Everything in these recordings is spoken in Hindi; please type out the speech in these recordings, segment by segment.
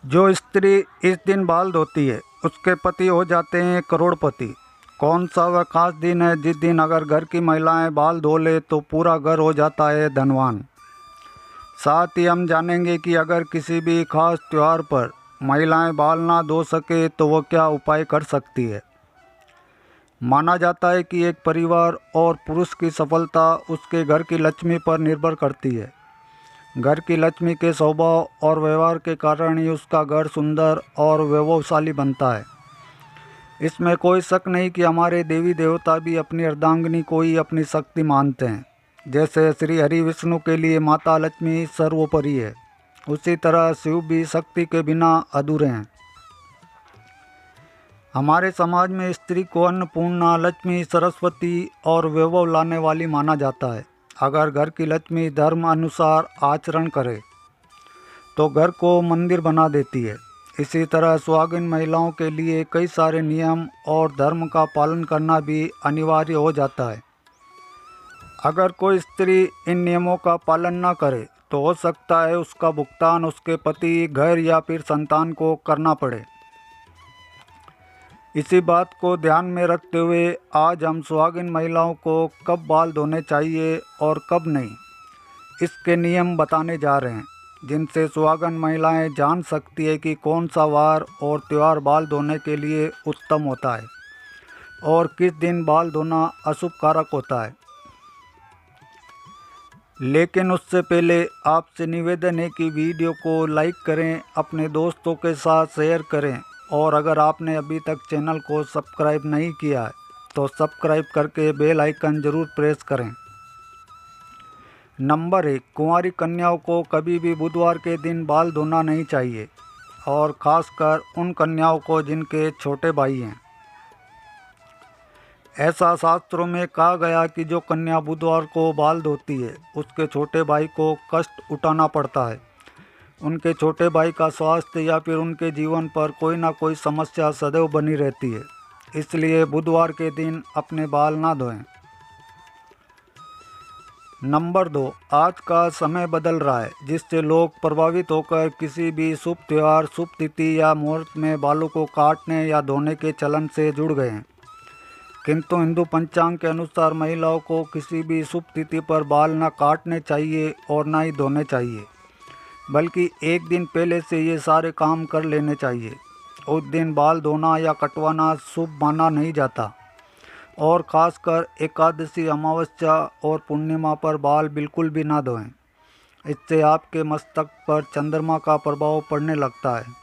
जो स्त्री इस दिन बाल धोती है उसके पति हो जाते हैं करोड़पति। कौन सा वह खास दिन है जिस दिन अगर घर की महिलाएं बाल धो ले तो पूरा घर हो जाता है धनवान। साथ ही हम जानेंगे कि अगर किसी भी खास त्यौहार पर महिलाएं बाल ना धो सके तो वह क्या उपाय कर सकती है। माना जाता है कि एक परिवार और पुरुष की सफलता उसके घर की लक्ष्मी पर निर्भर करती है। घर की लक्ष्मी के स्वभाव और व्यवहार के कारण ही उसका घर सुंदर और वैभवशाली बनता है। इसमें कोई शक नहीं कि हमारे देवी देवता भी अपनी अर्धांगिनी को ही अपनी शक्ति मानते हैं। जैसे श्री हरि विष्णु के लिए माता लक्ष्मी सर्वोपरि है, उसी तरह शिव भी शक्ति के बिना अधूरे हैं। हमारे समाज में स्त्री को अन्नपूर्णा, लक्ष्मी, सरस्वती और वैभव लाने वाली माना जाता है। अगर घर की लक्ष्मी धर्म अनुसार आचरण करे तो घर को मंदिर बना देती है। इसी तरह सुहागिन महिलाओं के लिए कई सारे नियम और धर्म का पालन करना भी अनिवार्य हो जाता है। अगर कोई स्त्री इन नियमों का पालन न करे तो हो सकता है उसका भुगतान उसके पति, घर या फिर संतान को करना पड़े। इसी बात को ध्यान में रखते हुए आज हम सुहागिन महिलाओं को कब बाल धोने चाहिए और कब नहीं, इसके नियम बताने जा रहे हैं, जिनसे सुहागन महिलाएं जान सकती है कि कौन सा वार और त्यौहार बाल धोने के लिए उत्तम होता है और किस दिन बाल धोना अशुभ कारक होता है। लेकिन उससे पहले आपसे निवेदन है कि वीडियो को लाइक करें, अपने दोस्तों के साथ शेयर करें और अगर आपने अभी तक चैनल को सब्सक्राइब नहीं किया है तो सब्सक्राइब करके बेल आइकन ज़रूर प्रेस करें। नंबर 1, कुंवारी कन्याओं को कभी भी बुधवार के दिन बाल धोना नहीं चाहिए और ख़ासकर उन कन्याओं को जिनके छोटे भाई हैं। ऐसा शास्त्रों में कहा गया कि जो कन्या बुधवार को बाल धोती है उसके छोटे भाई को कष्ट उठाना पड़ता है। उनके छोटे भाई का स्वास्थ्य या फिर उनके जीवन पर कोई ना कोई समस्या सदैव बनी रहती है, इसलिए बुधवार के दिन अपने बाल ना धोएं। नंबर 2, आज का समय बदल रहा है जिससे लोग प्रभावित होकर किसी भी शुभ त्यौहार, शुभ तिथि या मुहूर्त में बालों को काटने या धोने के चलन से जुड़ गए हैं। किंतु हिंदू पंचांग के अनुसार महिलाओं को किसी भी शुभ तिथि पर बाल न काटने चाहिए और ना ही धोने चाहिए, बल्कि एक दिन पहले से ये सारे काम कर लेने चाहिए। उस दिन बाल धोना या कटवाना शुभ माना नहीं जाता और ख़ासकर एकादशी, अमावस्या और पूर्णिमा पर बाल बिल्कुल भी ना धोएं। इससे आपके मस्तक पर चंद्रमा का प्रभाव पड़ने लगता है।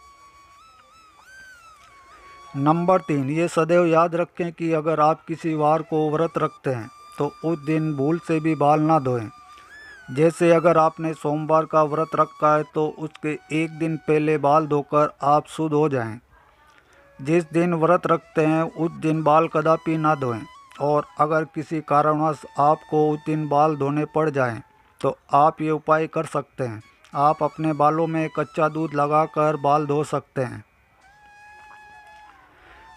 नंबर 3, ये सदैव याद रखें कि अगर आप किसी वार को व्रत रखते हैं तो उस दिन भूल से भी बाल ना धोएं। जैसे अगर आपने सोमवार का व्रत रखा है तो उसके एक दिन पहले बाल धोकर आप शुद्ध हो जाएं। जिस दिन व्रत रखते हैं उस दिन बाल कदापि ना धोएं और अगर किसी कारणवश आपको उस दिन बाल धोने पड़ जाएं तो आप ये उपाय कर सकते हैं। आप अपने बालों में कच्चा दूध लगाकर बाल धो सकते हैं।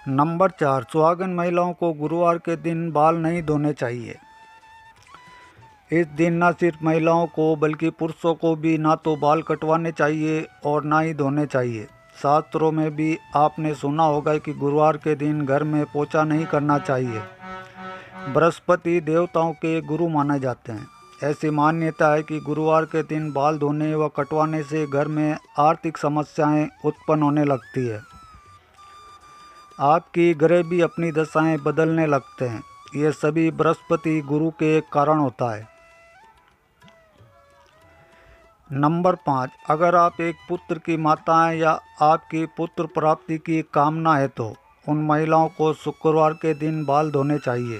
नंबर 4, सुहागन महिलाओं को गुरुवार के दिन बाल नहीं धोने चाहिए। इस दिन न सिर्फ महिलाओं को बल्कि पुरुषों को भी ना तो बाल कटवाने चाहिए और ना ही धोने चाहिए। शास्त्रों में भी आपने सुना होगा कि गुरुवार के दिन घर में पोछा नहीं करना चाहिए। बृहस्पति देवताओं के गुरु माने जाते हैं। ऐसी मान्यता है कि गुरुवार के दिन बाल धोने व कटवाने से घर में आर्थिक समस्याएं उत्पन्न होने लगती है। आपकी ग्रह भी अपनी दशाएं बदलने लगते हैं। ये सभी बृहस्पति गुरु के कारण होता है। नंबर 5, अगर आप एक पुत्र की माता हैं या आपकी पुत्र प्राप्ति की कामना है तो उन महिलाओं को शुक्रवार के दिन बाल धोने चाहिए।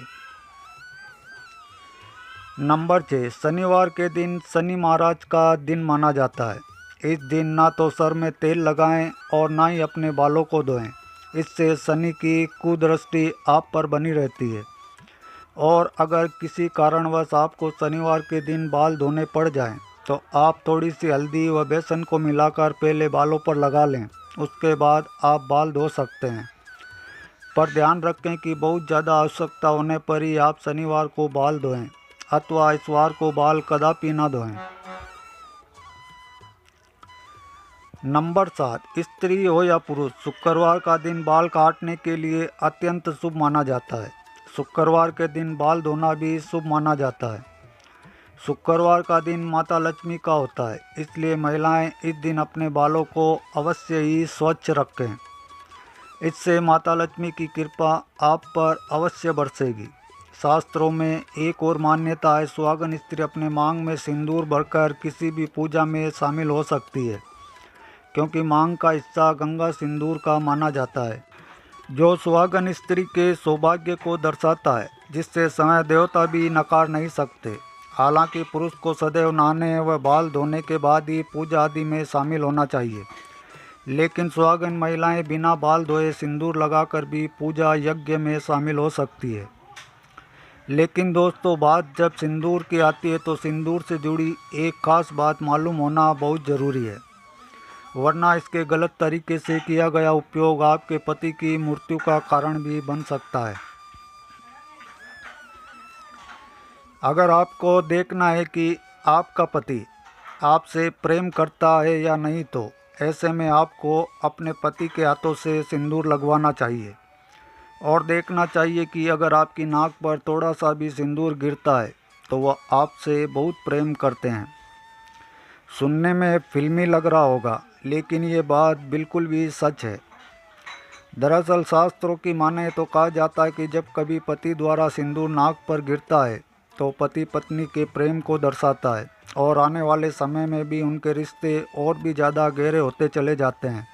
नंबर 6, शनिवार के दिन शनि महाराज का दिन माना जाता है। इस दिन ना तो सर में तेल लगाएं और ना ही अपने बालों को धोएं। इससे शनि की कुदृष्टि आप पर बनी रहती है और अगर किसी कारणवश आपको शनिवार के दिन बाल धोने पड़ जाएं तो आप थोड़ी सी हल्दी व बेसन को मिलाकर पहले बालों पर लगा लें, उसके बाद आप बाल धो सकते हैं। पर ध्यान रखें कि बहुत ज़्यादा आवश्यकता होने पर ही आप शनिवार को बाल धोएं अथवा इस वार को बाल कदापि ना धोएं। नंबर 7, स्त्री हो या पुरुष, शुक्रवार का दिन बाल काटने के लिए अत्यंत शुभ माना जाता है। शुक्रवार के दिन बाल धोना भी शुभ माना जाता है। शुक्रवार का दिन माता लक्ष्मी का होता है, इसलिए महिलाएं इस दिन अपने बालों को अवश्य ही स्वच्छ रखें। इससे माता लक्ष्मी की कृपा आप पर अवश्य बरसेगी। शास्त्रों में एक और मान्यता है, सुहागन स्त्री अपने मांग में सिंदूर भरकर किसी भी पूजा में शामिल हो सकती है, क्योंकि मांग का हिस्सा गंगा सिंदूर का माना जाता है, जो सुहागन स्त्री के सौभाग्य को दर्शाता है, जिससे समय देवता भी नकार नहीं सकते। हालांकि पुरुष को सदैव नहाने व बाल धोने के बाद ही पूजा आदि में शामिल होना चाहिए, लेकिन सुहागन महिलाएं बिना बाल धोए सिंदूर लगाकर भी पूजा यज्ञ में शामिल हो सकती है। लेकिन दोस्तों, बात जब सिंदूर की आती है तो सिंदूर से जुड़ी एक खास बात मालूम होना बहुत ज़रूरी है, वरना इसके गलत तरीके से किया गया उपयोग आपके पति की मृत्यु का कारण भी बन सकता है। अगर आपको देखना है कि आपका पति आपसे प्रेम करता है या नहीं, तो ऐसे में आपको अपने पति के हाथों से सिंदूर लगवाना चाहिए और देखना चाहिए कि अगर आपकी नाक पर थोड़ा सा भी सिंदूर गिरता है तो वह आपसे बहुत प्रेम करते हैं। सुनने में फिल्मी लग रहा होगा, लेकिन ये बात बिल्कुल भी सच है। दरअसल शास्त्रों की माने तो कहा जाता है कि जब कभी पति द्वारा सिंदूर नाक पर गिरता है तो पति पत्नी के प्रेम को दर्शाता है और आने वाले समय में भी उनके रिश्ते और भी ज़्यादा गहरे होते चले जाते हैं।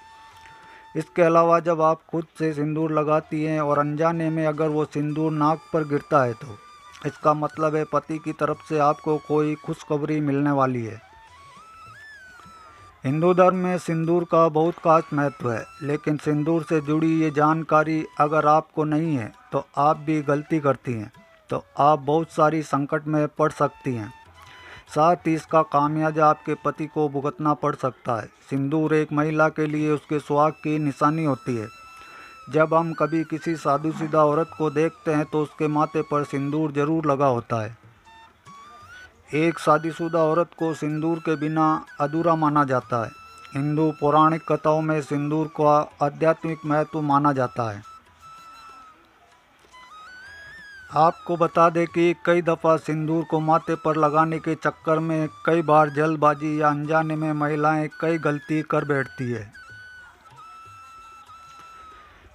इसके अलावा जब आप खुद से सिंदूर लगाती हैं और अनजाने में अगर वो सिंदूर नाक पर गिरता है तो इसका मतलब है पति की तरफ से आपको कोई खुशखबरी मिलने वाली है। हिंदू धर्म में सिंदूर का बहुत खास महत्व है, लेकिन सिंदूर से जुड़ी ये जानकारी अगर आपको नहीं है तो आप भी गलती करती हैं, तो आप बहुत सारी संकट में पड़ सकती हैं। साथ ही इसका खामियाजा आपके पति को भुगतना पड़ सकता है। सिंदूर एक महिला के लिए उसके सुहाग की निशानी होती है। जब हम कभी किसी सादुसीधा औरत को देखते हैं तो उसके माथे पर सिंदूर जरूर लगा होता है। एक शादीशुदा औरत को सिंदूर के बिना अधूरा माना जाता है। हिंदू पौराणिक कथाओं में सिंदूर का आध्यात्मिक महत्व माना जाता है। आपको बता दें कि कई दफ़ा सिंदूर को माथे पर लगाने के चक्कर में कई बार जल्दबाजी या अनजाने में महिलाएं कई गलती कर बैठती है।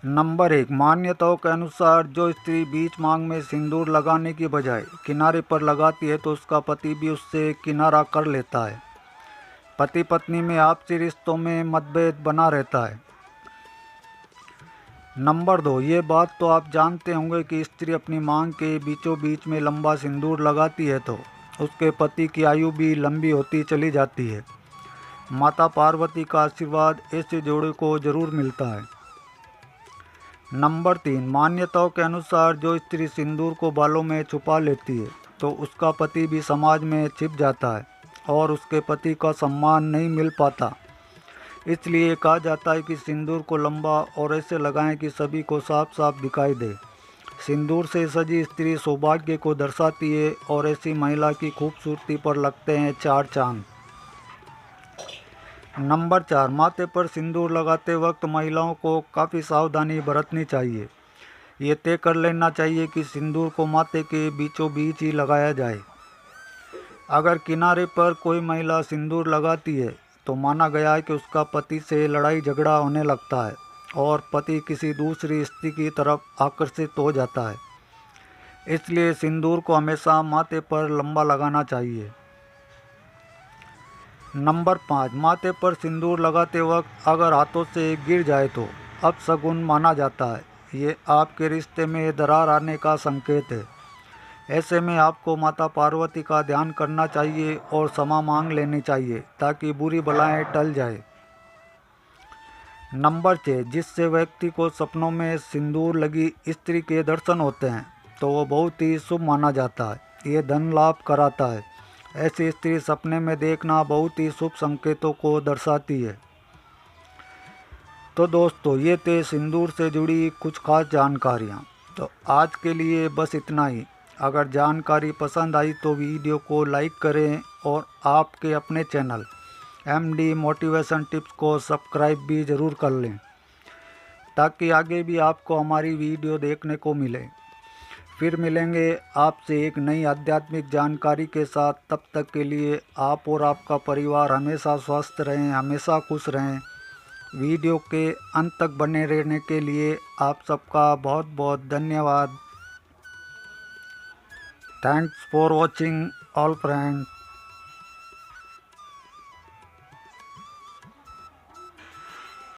नंबर 1, मान्यताओं के अनुसार जो स्त्री बीच मांग में सिंदूर लगाने की बजाय किनारे पर लगाती है तो उसका पति भी उससे किनारा कर लेता है। पति पत्नी में आपसी रिश्तों में मतभेद बना रहता है। नंबर 2, ये बात तो आप जानते होंगे कि स्त्री अपनी मांग के बीचों बीच में लंबा सिंदूर लगाती है तो उसके पति की आयु भी लंबी होती चली जाती है। माता पार्वती का आशीर्वाद ऐसे जोड़े को जरूर मिलता है। नंबर 3, मान्यताओं के अनुसार जो स्त्री सिंदूर को बालों में छुपा लेती है तो उसका पति भी समाज में छिप जाता है और उसके पति का सम्मान नहीं मिल पाता। इसलिए कहा जाता है कि सिंदूर को लंबा और ऐसे लगाएं कि सभी को साफ साफ दिखाई दे। सिंदूर से सजी स्त्री सौभाग्य को दर्शाती है और ऐसी महिला की खूबसूरती पर लगते हैं 4 चांद। नंबर 4, माथे पर सिंदूर लगाते वक्त महिलाओं को काफ़ी सावधानी बरतनी चाहिए। ये तय कर लेना चाहिए कि सिंदूर को माथे के बीचों बीच ही लगाया जाए। अगर किनारे पर कोई महिला सिंदूर लगाती है तो माना गया है कि उसका पति से लड़ाई झगड़ा होने लगता है और पति किसी दूसरी स्त्री की तरफ आकर्षित हो जाता है। इसलिए सिंदूर को हमेशा माथे पर लंबा लगाना चाहिए। नंबर 5, माथे पर सिंदूर लगाते वक्त अगर हाथों से गिर जाए तो अपशगुन माना जाता है। ये आपके रिश्ते में दरार आने का संकेत है। ऐसे में आपको माता पार्वती का ध्यान करना चाहिए और क्षमा मांग लेनी चाहिए ताकि बुरी बलाएं टल जाए। नंबर 6, जिससे व्यक्ति को सपनों में सिंदूर लगी स्त्री के दर्शन होते हैं तो वो बहुत ही शुभ माना जाता है। ये धन लाभ कराता है। ऐसी स्त्री सपने में देखना बहुत ही शुभ संकेतों को दर्शाती है। तो दोस्तों, ये थे सिंदूर से जुड़ी कुछ खास जानकारियाँ। तो आज के लिए बस इतना ही। अगर जानकारी पसंद आई तो वीडियो को लाइक करें और आपके अपने चैनल MD मोटिवेशन टिप्स को सब्सक्राइब भी ज़रूर कर लें ताकि आगे भी आपको हमारी वीडियो देखने को मिले। फिर मिलेंगे आपसे एक नई आध्यात्मिक जानकारी के साथ। तब तक के लिए आप और आपका परिवार हमेशा स्वस्थ रहें, हमेशा खुश रहें। वीडियो के अंत तक बने रहने के लिए आप सबका बहुत बहुत धन्यवाद। Thanks for watching all friends.